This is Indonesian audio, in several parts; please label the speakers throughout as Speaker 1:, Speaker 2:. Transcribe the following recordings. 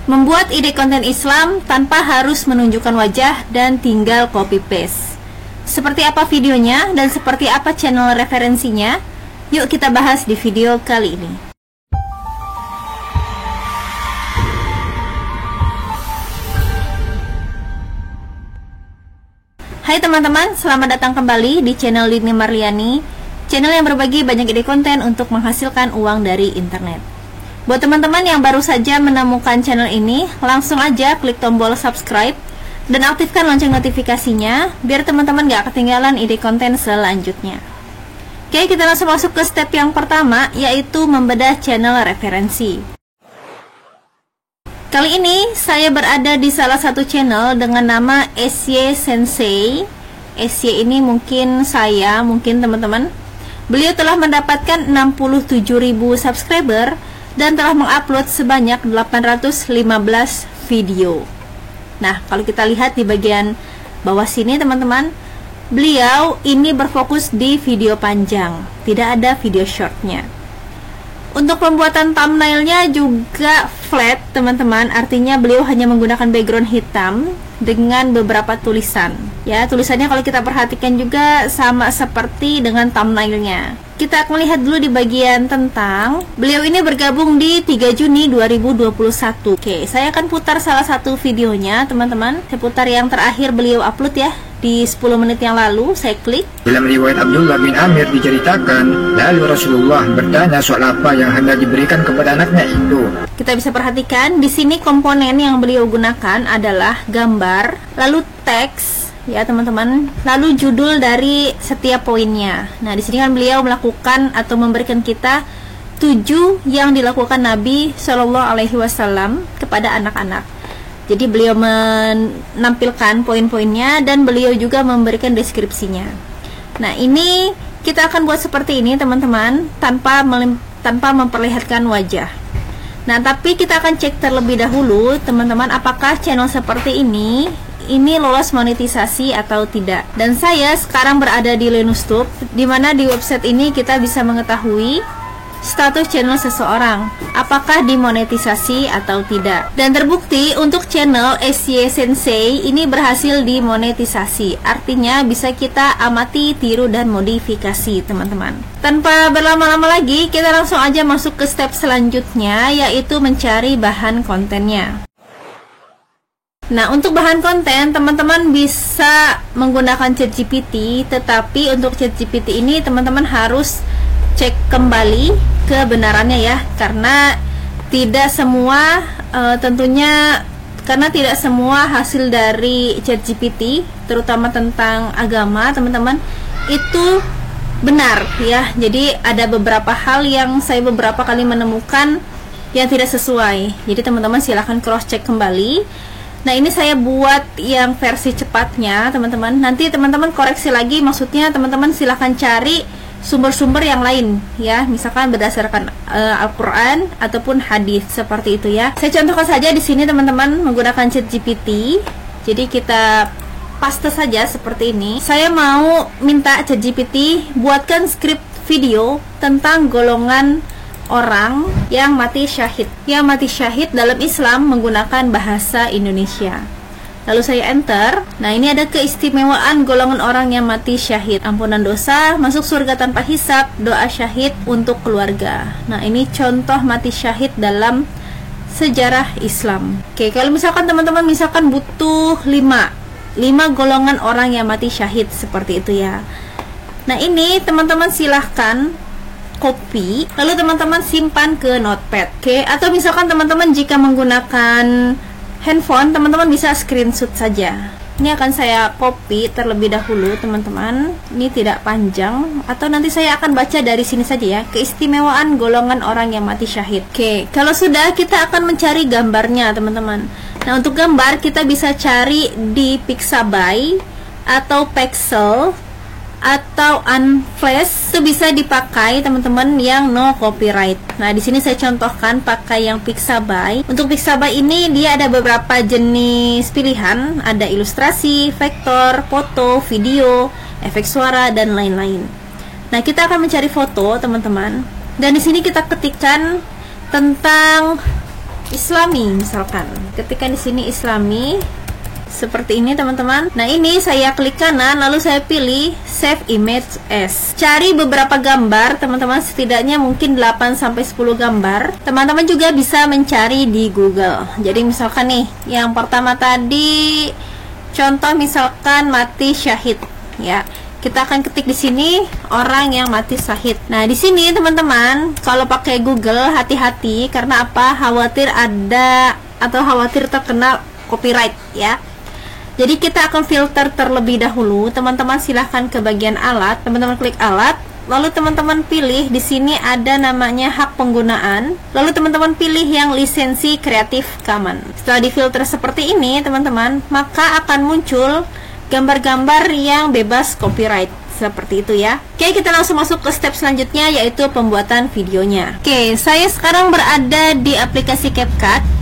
Speaker 1: Membuat ide konten Islam tanpa harus menunjukkan wajah dan tinggal copy paste. Seperti apa videonya dan seperti apa channel referensinya? Yuk kita bahas di video kali ini. Hai teman-teman, selamat datang kembali di channel Lini Marliani, channel yang berbagi banyak ide konten untuk menghasilkan uang dari internet. Buat teman-teman yang baru saja menemukan channel ini, langsung aja klik tombol subscribe dan aktifkan lonceng notifikasinya biar teman-teman gak ketinggalan ide konten selanjutnya. Oke, kita langsung masuk ke step yang pertama, yaitu membedah channel referensi. Kali ini saya berada di salah satu channel dengan nama SY Sensei. SY ini mungkin saya, mungkin teman-teman. Beliau telah mendapatkan 67.000 subscriber dan telah mengupload sebanyak 815 video. Nah, kalau kita lihat di bagian bawah sini teman-teman, beliau ini berfokus di video panjang, tidak ada video shortnya. Untuk pembuatan thumbnailnya juga flat teman-teman, artinya beliau hanya menggunakan background hitam dengan beberapa tulisan. Ya, tulisannya kalau kita perhatikan juga sama seperti dengan thumbnailnya. Kita akan lihat dulu di bagian tentang beliau ini bergabung di 3 Juni 2021. Oke, saya akan putar salah satu videonya teman-teman. Saya putar yang terakhir beliau upload ya, di 10 menit yang lalu. Saya klik.
Speaker 2: Dalam riwayat Abdullah bin Amir diceritakan, lalu Rasulullah bertanya soal apa yang hendak diberikan kepada anaknya itu.
Speaker 1: Kita bisa perhatikan di sini komponen yang beliau gunakan adalah gambar, lalu teks ya teman-teman, lalu judul dari setiap poinnya. Nah, di sini kan beliau melakukan atau memberikan kita 7 yang dilakukan Nabi Shallallahu Alaihi Wasallam kepada anak-anak. Jadi beliau menampilkan poin-poinnya dan beliau juga memberikan deskripsinya. Nah, ini kita akan buat seperti ini teman-teman, tanpa memperlihatkan wajah. Nah, tapi kita akan cek terlebih dahulu teman-teman, apakah channel seperti ini lolos monetisasi atau tidak. Dan saya sekarang berada di Lenustube, dimana di website ini kita bisa mengetahui status channel seseorang, apakah dimonetisasi atau tidak. Dan terbukti untuk channel SY Sensei ini berhasil dimonetisasi. Artinya bisa kita amati, tiru, dan modifikasi teman-teman. Tanpa berlama-lama lagi, kita langsung aja masuk ke step selanjutnya, yaitu mencari bahan kontennya. Nah, untuk bahan konten teman-teman bisa menggunakan ChatGPT, tetapi untuk ChatGPT ini teman-teman harus cek kembali kebenarannya ya, karena tidak semua tidak semua hasil dari ChatGPT, terutama tentang agama teman-teman, itu benar ya. Jadi ada beberapa hal yang saya beberapa kali menemukan yang tidak sesuai. Jadi teman-teman silahkan cross check kembali. Nah, ini saya buat yang versi cepatnya teman-teman. Nanti teman-teman koreksi lagi, maksudnya teman-teman silahkan cari sumber-sumber yang lain ya, misalkan berdasarkan Al-Quran ataupun hadis seperti itu ya. Saya contohkan saja di sini teman-teman menggunakan ChatGPT. Jadi kita paste saja seperti ini. Saya mau minta ChatGPT buatkan skrip video tentang golongan orang yang mati syahid, dalam Islam menggunakan bahasa Indonesia. Lalu saya enter. Nah, ini ada keistimewaan golongan orang yang mati syahid: ampunan dosa, masuk surga tanpa hisab, doa syahid untuk keluarga. Nah, ini contoh mati syahid dalam sejarah Islam. Oke, kalau misalkan teman-teman butuh 5 golongan orang yang mati syahid seperti itu ya. Nah, ini teman-teman silahkan copy, lalu teman-teman simpan ke notepad. Oke, atau misalkan teman-teman jika menggunakan handphone, teman-teman bisa screenshot saja. Ini akan saya copy terlebih dahulu teman-teman. Ini tidak panjang, atau nanti saya akan baca dari sini saja ya. Keistimewaan golongan orang yang mati syahid. Oke, kalau sudah, kita akan mencari gambarnya teman-teman. Nah, untuk gambar kita bisa cari di Pixabay atau Pexel atau Unflash. Itu bisa dipakai teman-teman yang no copyright. Nah, di sini saya contohkan pakai yang Pixabay. Untuk Pixabay ini dia ada beberapa jenis pilihan, ada ilustrasi, vektor, foto, video, efek suara, dan lain-lain. Nah, kita akan mencari foto teman-teman. Dan di sini kita ketikkan tentang Islami misalkan. Ketikkan di sini Islami seperti ini teman-teman. Nah, ini saya klik kanan lalu saya pilih save image as. Cari beberapa gambar teman-teman, setidaknya mungkin 8 sampai 10 gambar. Teman-teman juga bisa mencari di Google. Jadi misalkan nih, yang pertama tadi contoh misalkan mati syahid ya. Kita akan ketik di sini orang yang mati syahid. Nah, di sini teman-teman, kalau pakai Google hati-hati karena apa? Khawatir ada atau khawatir terkena copyright ya. Jadi kita akan filter terlebih dahulu. Teman-teman silahkan ke bagian alat, teman-teman klik alat, lalu teman-teman pilih di sini ada namanya hak penggunaan. Lalu teman-teman pilih yang lisensi Creative Commons. Setelah difilter seperti ini, teman-teman, maka akan muncul gambar-gambar yang bebas copyright seperti itu ya. Oke, kita langsung masuk ke step selanjutnya, yaitu pembuatan videonya. Oke, saya sekarang berada di aplikasi CapCut.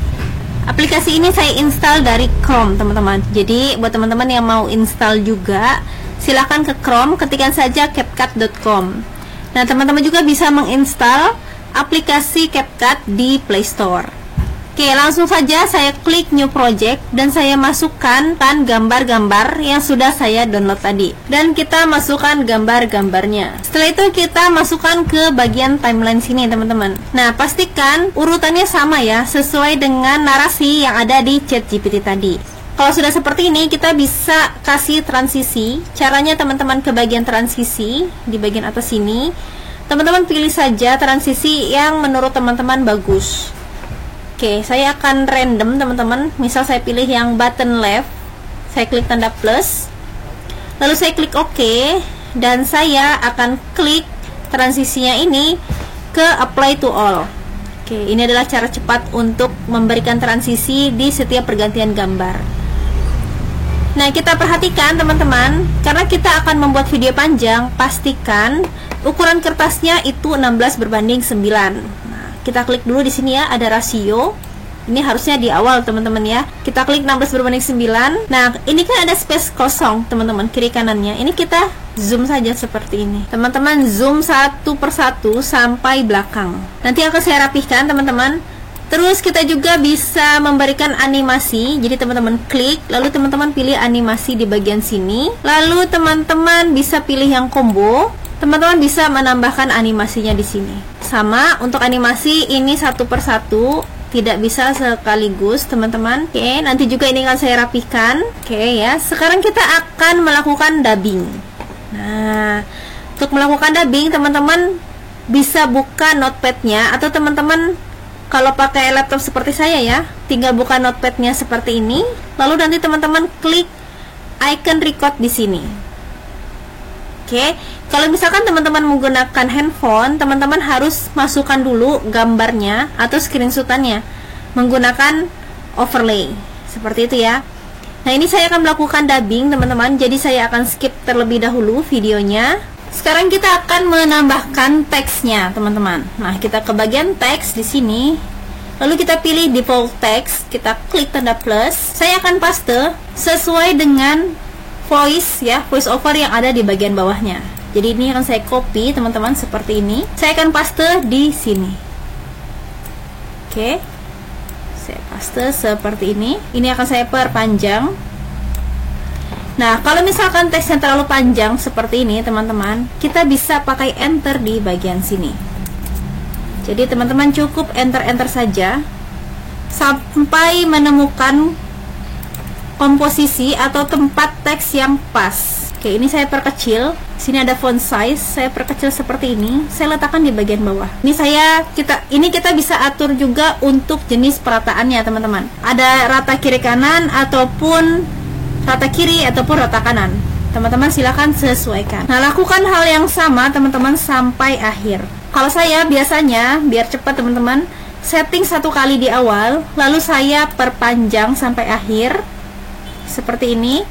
Speaker 1: Aplikasi ini saya install dari Chrome teman-teman. Jadi buat teman-teman yang mau install juga, silahkan ke Chrome, ketikkan saja CapCut.com. Nah, teman-teman juga bisa menginstal aplikasi CapCut di Play Store. Oke, langsung saja saya klik new project dan saya masukkan gambar-gambar yang sudah saya download tadi. Dan kita masukkan gambar-gambarnya. Setelah itu kita masukkan ke bagian timeline sini teman-teman. Nah, pastikan urutannya sama ya, sesuai dengan narasi yang ada di ChatGPT tadi. Kalau sudah seperti ini, kita bisa kasih transisi. Caranya teman-teman ke bagian transisi, di bagian atas sini. Teman-teman pilih saja transisi yang menurut teman-teman bagus. Oke, saya akan random teman-teman. Misal saya pilih yang button left, saya klik tanda plus, lalu saya klik OK, dan saya akan klik transisinya ini ke apply to all. Oke, ini adalah cara cepat untuk memberikan transisi di setiap pergantian gambar. Nah, kita perhatikan teman-teman, karena kita akan membuat video panjang, pastikan ukuran kertasnya itu 16:9. Kita klik dulu di sini ya, ada rasio. Ini harusnya di awal teman-teman ya. Kita klik 16:9. Nah, ini kan ada space kosong teman-teman, kiri kanannya. Ini kita zoom saja seperti ini. Teman-teman zoom satu persatu sampai belakang. Nanti akan saya rapihkan teman-teman. Terus kita juga bisa memberikan animasi. Jadi teman-teman klik, lalu teman-teman pilih animasi di bagian sini. Lalu teman-teman bisa pilih yang combo. Teman-teman bisa menambahkan animasinya di sini. Sama untuk animasi ini satu persatu, tidak bisa sekaligus teman-teman. Oke, nanti juga ini akan saya rapihkan. Oke ya, sekarang kita akan melakukan dubbing. Nah, untuk melakukan dubbing teman-teman bisa buka notepadnya, atau teman-teman kalau pakai laptop seperti saya ya, tinggal buka notepadnya seperti ini. Lalu nanti teman-teman klik icon record di sini. Oke, kalau misalkan teman-teman menggunakan handphone, teman-teman harus masukkan dulu gambarnya atau screenshotannya menggunakan overlay seperti itu ya. Nah, ini saya akan melakukan dubbing teman-teman, jadi saya akan skip terlebih dahulu videonya. Sekarang kita akan menambahkan teksnya teman-teman. Nah, kita ke bagian teks di sini, lalu kita pilih default text, kita klik tanda plus. Saya akan paste sesuai dengan voice ya, voice over yang ada di bagian bawahnya. Jadi ini akan saya copy teman-teman seperti ini. Saya akan paste di sini. Oke, saya paste seperti ini. Ini akan saya perpanjang. Nah, kalau misalkan teksnya terlalu panjang seperti ini teman-teman, kita bisa pakai enter di bagian sini. Jadi teman-teman cukup enter saja sampai menemukan komposisi atau tempat teks yang pas. Oke, ini saya perkecil. Sini ada font size, saya perkecil seperti ini. Saya letakkan di bagian bawah. Ini kita bisa atur juga untuk jenis perataannya, teman-teman. Ada rata kiri kanan ataupun rata kiri ataupun rata kanan. Teman-teman silakan sesuaikan. Nah, lakukan hal yang sama teman-teman sampai akhir. Kalau saya biasanya biar cepat teman-teman, setting satu kali di awal, lalu saya perpanjang sampai akhir. Seperti ini.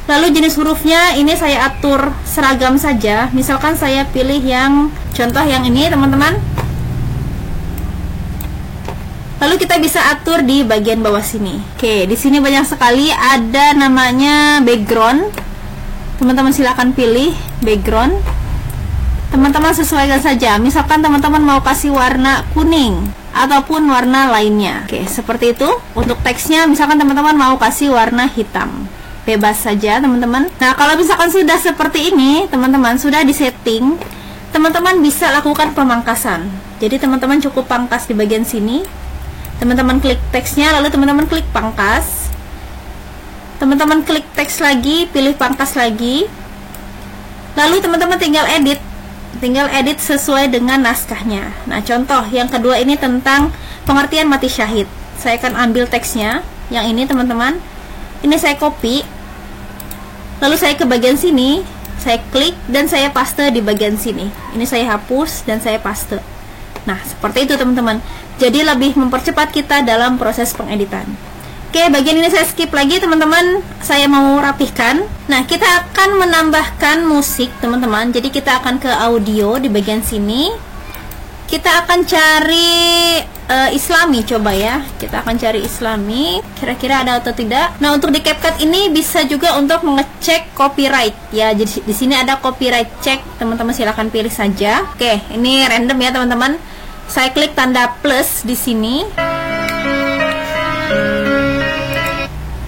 Speaker 1: Lalu jenis hurufnya ini saya atur seragam saja. Misalkan saya pilih yang contoh yang ini teman-teman. Lalu kita bisa atur di bagian bawah sini. Oke, di sini banyak sekali ada namanya background. Teman-teman silakan pilih background. Teman-teman sesuaikan saja. Misalkan teman-teman mau kasih warna kuning ataupun warna lainnya. Oke, seperti itu. Untuk teksnya misalkan teman-teman mau kasih warna hitam, bebas saja teman-teman. Nah, kalau misalkan sudah seperti ini, teman-teman sudah disetting, teman-teman bisa lakukan pemangkasan. Jadi teman-teman cukup pangkas di bagian sini. Teman-teman klik teksnya, lalu teman-teman klik pangkas. Teman-teman klik teks lagi, pilih pangkas lagi. Lalu teman-teman tinggal edit sesuai dengan naskahnya. Nah, contoh yang kedua ini tentang pengertian mati syahid. Saya akan ambil teksnya, yang ini teman-teman. Ini saya copy. Lalu saya ke bagian sini, saya klik dan saya paste di bagian sini. Ini saya hapus dan saya paste. Nah, seperti itu teman-teman. Jadi lebih mempercepat kita dalam proses pengeditan. Oke, bagian ini saya skip lagi teman-teman. Saya mau rapihkan. Nah, kita akan menambahkan musik teman-teman. Jadi kita akan ke audio di bagian sini. Kita akan cari Islami, coba ya. Kita akan cari Islami. Kira-kira ada atau tidak? Nah, untuk di CapCut ini bisa juga untuk mengecek copyright ya. Jadi di sini ada copyright check. Teman-teman silahkan pilih saja. Oke, ini random ya teman-teman. Saya klik tanda plus di sini.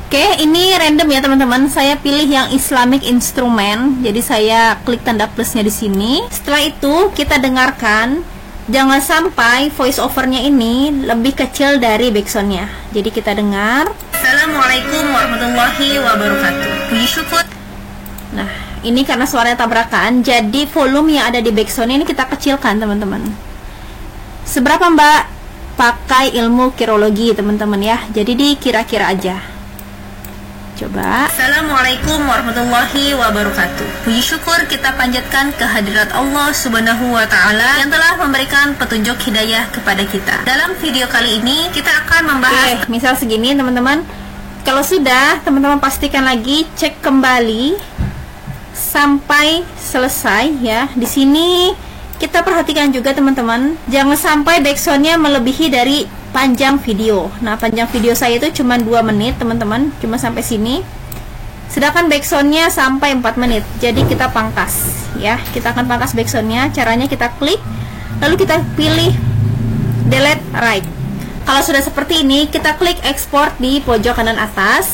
Speaker 1: Oke, ini random ya teman-teman. Saya pilih yang Islamic Instrument. Jadi saya klik tanda plusnya di sini. Setelah itu kita dengarkan. Jangan sampai voice overnya ini lebih kecil dari backsoundnya. Jadi kita dengar. Assalamualaikum warahmatullahi wabarakatuh. Puji syukur. Nah, ini karena suaranya tabrakan, jadi volume yang ada di backsoundnya ini kita kecilkan teman-teman. Seberapa Mbak pakai ilmu kirologi teman-teman ya. Jadi dikira-kira aja. Coba. Assalamualaikum warahmatullahi wabarakatuh. Puji syukur kita panjatkan kehadirat Allah Subhanahu wa Ta'ala yang telah memberikan petunjuk hidayah kepada kita. Dalam video kali ini kita akan membahas misal segini teman-teman. Kalau sudah, teman-teman pastikan lagi cek kembali sampai selesai ya. Di sini kita perhatikan juga teman-teman, jangan sampai backsoundnya melebihi dari panjang video. Nah, panjang video saya itu cuma 2 menit teman-teman, cuma sampai sini. Sedangkan backsoundnya sampai 4 menit. Jadi kita pangkas ya. Kita akan pangkas backsoundnya. Caranya kita klik, lalu kita pilih delete right. Kalau sudah seperti ini, kita klik export di pojok kanan atas.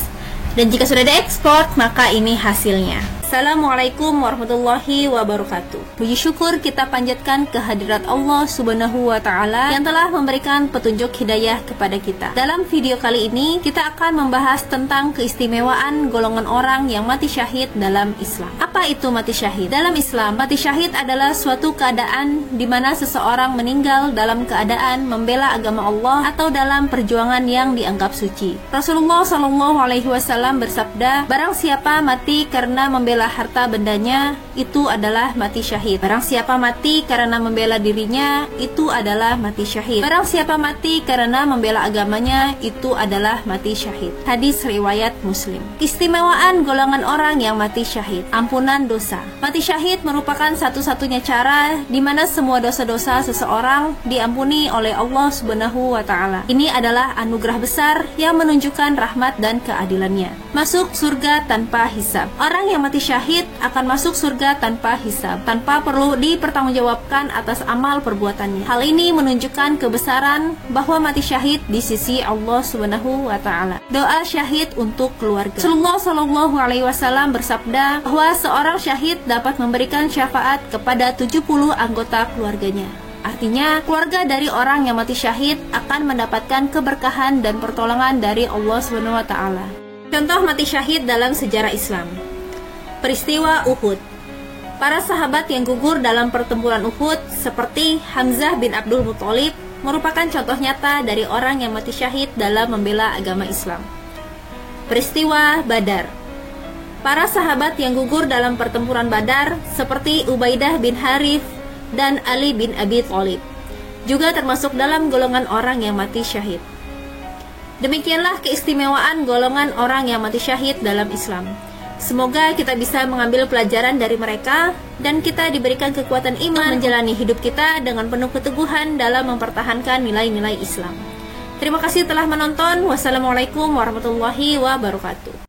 Speaker 1: Dan jika sudah diekspor, maka ini hasilnya. Assalamualaikum warahmatullahi wabarakatuh. Puji syukur kita panjatkan kehadirat Allah Subhanahu wa Ta'ala yang telah memberikan petunjuk hidayah kepada kita. Dalam video kali ini kita akan membahas tentang keistimewaan golongan orang yang mati syahid dalam Islam. Apa itu mati syahid? Dalam Islam, mati syahid adalah suatu keadaan di mana seseorang meninggal dalam keadaan membela agama Allah atau dalam perjuangan yang dianggap suci. Rasulullah SAW bersabda, barang siapa mati karena membela harta bendanya, itu adalah mati syahid. Barang siapa mati karena membela dirinya, itu adalah mati syahid. Barang siapa mati karena membela agamanya, itu adalah mati syahid. Hadis riwayat Muslim. Istimewaan golongan orang yang mati syahid. Ampunan dosa. Mati syahid merupakan satu-satunya cara di mana semua dosa-dosa seseorang diampuni oleh Allah Subhanahu wa Ta'ala. Ini adalah anugerah besar yang menunjukkan rahmat dan keadilannya. Masuk surga tanpa hisab. Orang yang mati syahid akan masuk surga tanpa hisab, tanpa perlu dipertanggungjawabkan atas amal perbuatannya. Hal ini menunjukkan kebesaran bahwa mati syahid di sisi Allah Subhanahu wa Ta'ala. Doa syahid untuk keluarga. Rasulullah SAW bersabda bahwa seorang syahid dapat memberikan syafaat kepada 70 anggota keluarganya. Artinya, keluarga dari orang yang mati syahid akan mendapatkan keberkahan dan pertolongan dari Allah Subhanahu wa Ta'ala. Contoh mati syahid dalam sejarah Islam. Peristiwa Uhud. Para sahabat yang gugur dalam pertempuran Uhud seperti Hamzah bin Abdul Muthalib merupakan contoh nyata dari orang yang mati syahid dalam membela agama Islam. Peristiwa Badar. Para sahabat yang gugur dalam pertempuran Badar seperti Ubaidah bin Harith dan Ali bin Abi Thalib juga termasuk dalam golongan orang yang mati syahid. Demikianlah keistimewaan golongan orang yang mati syahid dalam Islam. Semoga kita bisa mengambil pelajaran dari mereka dan kita diberikan kekuatan iman menjalani hidup kita dengan penuh keteguhan dalam mempertahankan nilai-nilai Islam. Terima kasih telah menonton. Wassalamualaikum warahmatullahi wabarakatuh.